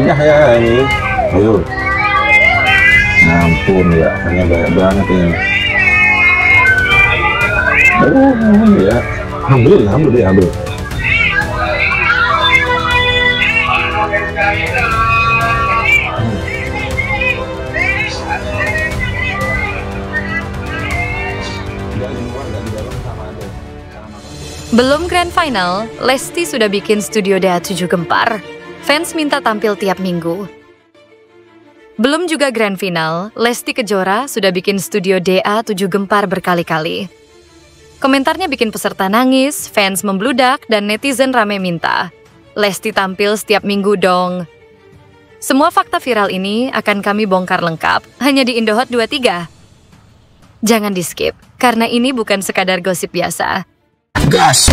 banyak ya ini. Ayo. Ampun ya, hanya banyak banget ini. Oh ya, ambil. Belum grand final, Lesti sudah bikin studio DA7 gempar. Fans minta tampil tiap minggu. Belum juga grand final, Lesti Kejora sudah bikin studio DA7 gempar berkali-kali. Komentarnya bikin peserta nangis, fans membludak, dan netizen rame minta, Lesti tampil setiap minggu dong. Semua fakta viral ini akan kami bongkar lengkap hanya di Indohot 23. Jangan di-skip, karena ini bukan sekadar gosip biasa. Gas!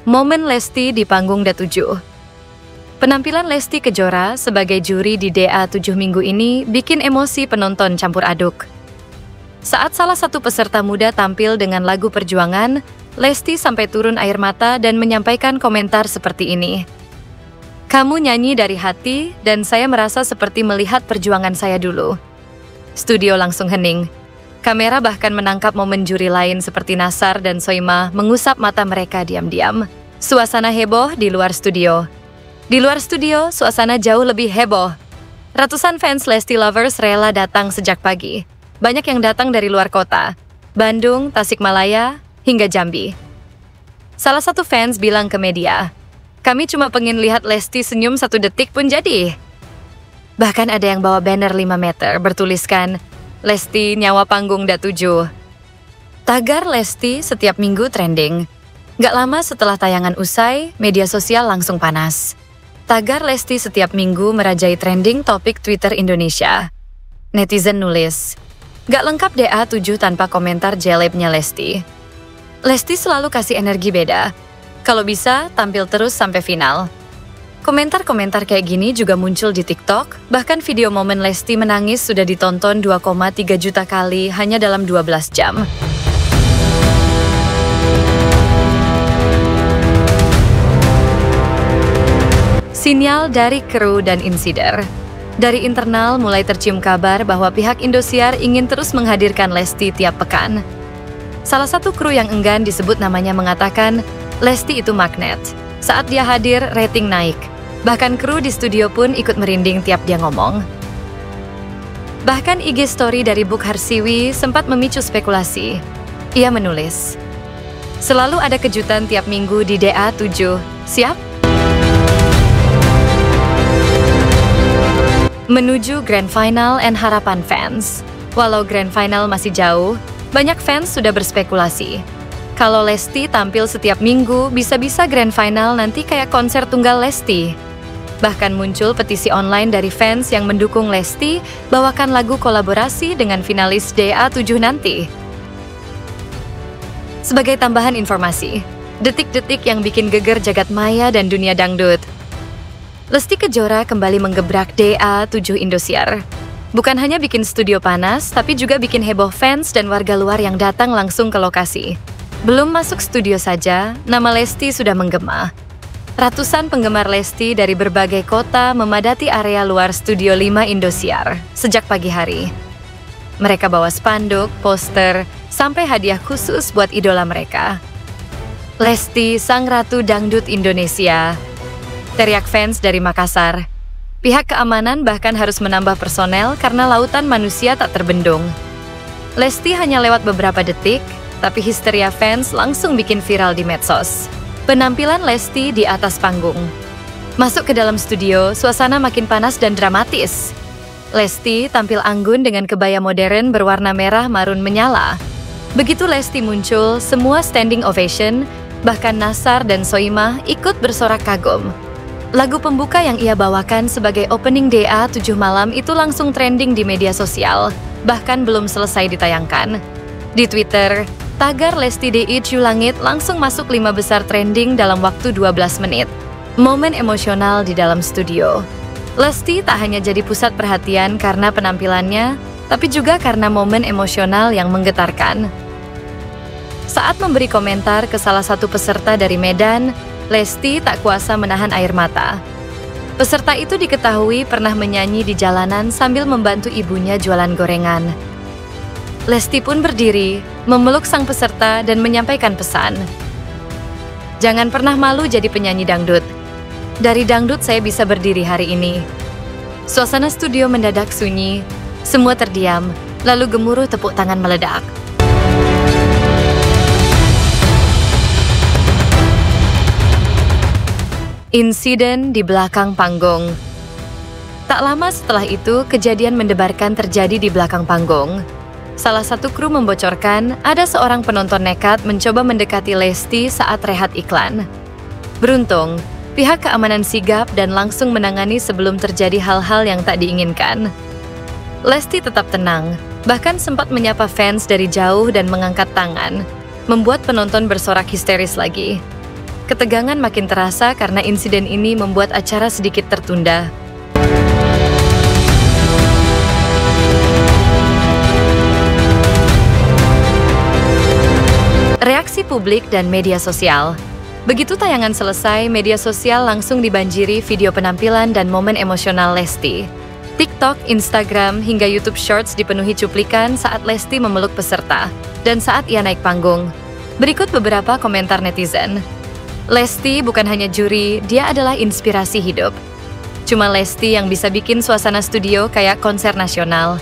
Momen Lesti di panggung DA7. Penampilan Lesti Kejora sebagai juri di DA7 minggu ini bikin emosi penonton campur aduk. Saat salah satu peserta muda tampil dengan lagu Perjuangan, Lesti sampai turun air mata dan menyampaikan komentar seperti ini. Kamu nyanyi dari hati dan saya merasa seperti melihat perjuangan saya dulu. Studio langsung hening. Kamera bahkan menangkap momen juri lain seperti Nasar dan Soimah mengusap mata mereka diam-diam. Suasana heboh di luar studio. Di luar studio, suasana jauh lebih heboh. Ratusan fans Lesti Lovers rela datang sejak pagi. Banyak yang datang dari luar kota, Bandung, Tasikmalaya, hingga Jambi. Salah satu fans bilang ke media, kami cuma pengen lihat Lesti senyum 1 detik pun jadi. Bahkan ada yang bawa banner 5 meter bertuliskan, Lesti nyawa panggung DA7. Tagar Lesti setiap minggu trending. Gak lama setelah tayangan usai, media sosial langsung panas. Tagar Lesti setiap minggu merajai trending topik Twitter Indonesia. Netizen nulis, gak lengkap DA7 tanpa komentar jelebnya Lesti. Lesti selalu kasih energi beda. Kalau bisa, tampil terus sampai final. Komentar-komentar kayak gini juga muncul di TikTok, bahkan video momen Lesti menangis sudah ditonton 2,3 juta kali hanya dalam 12 jam. Sinyal dari kru dan insider. Dari internal mulai tercium kabar bahwa pihak Indosiar ingin terus menghadirkan Lesti tiap pekan. Salah satu kru yang enggan disebut namanya mengatakan, Lesti itu magnet. Saat dia hadir, rating naik. Bahkan kru di studio pun ikut merinding tiap dia ngomong. Bahkan IG story dari Book Harsiwi sempat memicu spekulasi. Ia menulis, selalu ada kejutan tiap minggu di DA7. Siap? Menuju Grand Final and harapan fans. Walau Grand Final masih jauh, banyak fans sudah berspekulasi. Kalau Lesti tampil setiap minggu, bisa-bisa Grand Final nanti kayak konser tunggal Lesti. Bahkan muncul petisi online dari fans yang mendukung Lesti bawakan lagu kolaborasi dengan finalis DA7 nanti. Sebagai tambahan informasi, detik-detik yang bikin geger jagat maya dan dunia dangdut. Lesti Kejora kembali menggebrak DA7 Indosiar. Bukan hanya bikin studio panas, tapi juga bikin heboh fans dan warga luar yang datang langsung ke lokasi. Belum masuk studio saja, nama Lesti sudah menggema. Ratusan penggemar Lesti dari berbagai kota memadati area luar Studio 5 Indosiar sejak pagi hari. Mereka bawa spanduk, poster, sampai hadiah khusus buat idola mereka. Lesti, Sang Ratu Dangdut Indonesia. Teriak fans dari Makassar. Pihak keamanan bahkan harus menambah personel karena lautan manusia tak terbendung. Lesti hanya lewat beberapa detik, tapi histeria fans langsung bikin viral di medsos. Penampilan Lesti di atas panggung. Masuk ke dalam studio, suasana makin panas dan dramatis. Lesti tampil anggun dengan kebaya modern berwarna merah marun menyala. Begitu Lesti muncul, semua standing ovation, bahkan Nasar dan Soimah ikut bersorak kagum. Lagu pembuka yang ia bawakan sebagai opening DA 7 malam itu langsung trending di media sosial, bahkan belum selesai ditayangkan. Di Twitter, tagar Lesti DI Ciu Langit langsung masuk 5 besar trending dalam waktu 12 menit. Momen emosional di dalam studio. Lesti tak hanya jadi pusat perhatian karena penampilannya, tapi juga karena momen emosional yang menggetarkan. Saat memberi komentar ke salah satu peserta dari Medan, Lesti tak kuasa menahan air mata. Peserta itu diketahui pernah menyanyi di jalanan sambil membantu ibunya jualan gorengan. Lesti pun berdiri, memeluk sang peserta dan menyampaikan pesan. Jangan pernah malu jadi penyanyi dangdut. Dari dangdut saya bisa berdiri hari ini. Suasana studio mendadak sunyi, semua terdiam, lalu gemuruh tepuk tangan meledak. Insiden di belakang panggung. Tak lama setelah itu, kejadian mendebarkan terjadi di belakang panggung. Salah satu kru membocorkan ada seorang penonton nekat mencoba mendekati Lesti saat rehat iklan. Beruntung, pihak keamanan sigap dan langsung menangani sebelum terjadi hal-hal yang tak diinginkan. Lesti tetap tenang, bahkan sempat menyapa fans dari jauh dan mengangkat tangan, membuat penonton bersorak histeris lagi. Ketegangan makin terasa karena insiden ini membuat acara sedikit tertunda. Reaksi publik dan media sosial. Begitu tayangan selesai, media sosial langsung dibanjiri video penampilan dan momen emosional Lesti. TikTok, Instagram, hingga YouTube Shorts dipenuhi cuplikan saat Lesti memeluk peserta dan saat ia naik panggung. Berikut beberapa komentar netizen. Lesti bukan hanya juri, dia adalah inspirasi hidup. Cuma Lesti yang bisa bikin suasana studio kayak konser nasional.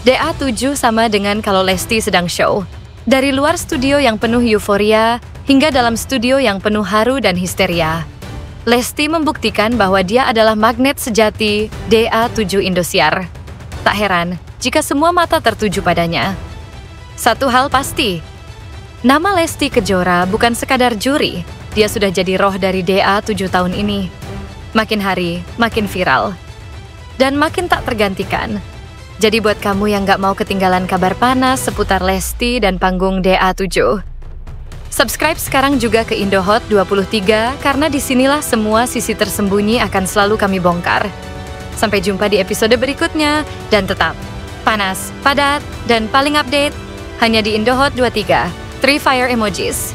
DA 7 sama dengan kalau Lesti sedang show. Dari luar studio yang penuh euforia, hingga dalam studio yang penuh haru dan histeria. Lesti membuktikan bahwa dia adalah magnet sejati DA 7 Indosiar. Tak heran jika semua mata tertuju padanya. Satu hal pasti, nama Lesti Kejora bukan sekadar juri, dia sudah jadi roh dari DA 7 tahun ini. Makin hari, makin viral. Dan makin tak tergantikan. Jadi buat kamu yang gak mau ketinggalan kabar panas seputar Lesti dan panggung DA 7, subscribe sekarang juga ke Indohot 23 karena disinilah semua sisi tersembunyi akan selalu kami bongkar. Sampai jumpa di episode berikutnya, dan tetap panas, padat, dan paling update hanya di Indohot 23. 3 fire emojis.